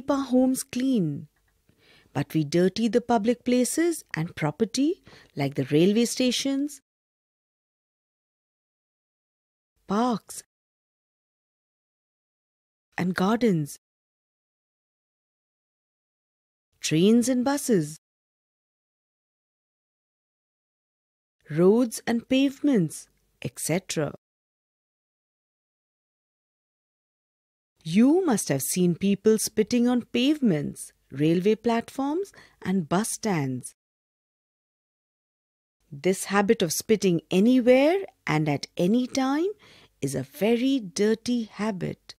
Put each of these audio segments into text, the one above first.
keep our homes clean, but we dirty the public places and property like the railway stations, parks, and gardens, trains and buses, roads and pavements, etc. You must have seen people spitting on pavements, railway platforms, and bus stands. This habit of spitting anywhere and at any time is a very dirty habit.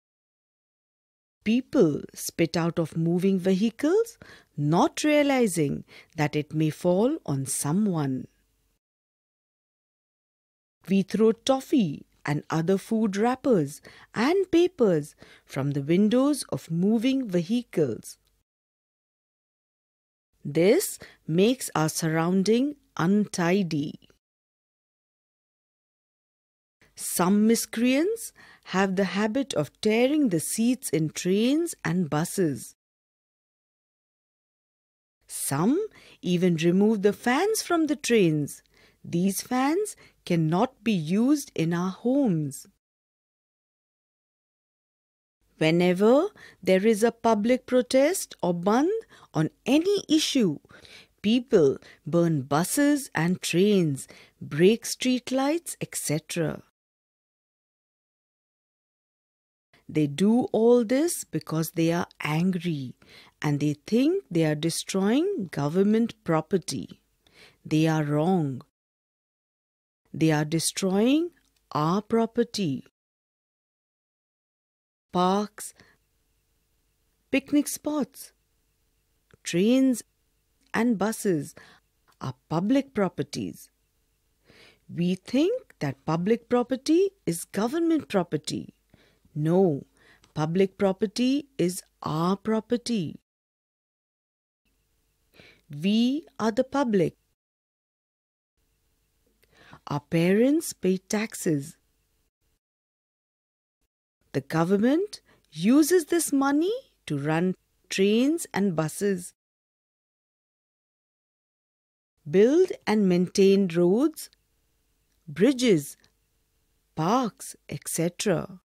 People spit out of moving vehicles, not realizing that it may fall on someone. We throw toffee and other food wrappers and papers from the windows of moving vehicles. This makes our surrounding untidy. Some miscreants have the habit of tearing the seats in trains and buses. Some even remove the fans from the trains. These fans cannot be used in our homes. Whenever there is a public protest or bandh on any issue, people burn buses and trains, break street lights, etc. They do all this because they are angry and they think they are destroying government property. They are wrong. They are destroying our property. Parks, picnic spots, trains and buses are public properties. We think that public property is government property. No, public property is our property. We are the public. Our parents pay taxes. The government uses this money to run trains and buses, build and maintain roads, bridges, parks, etc.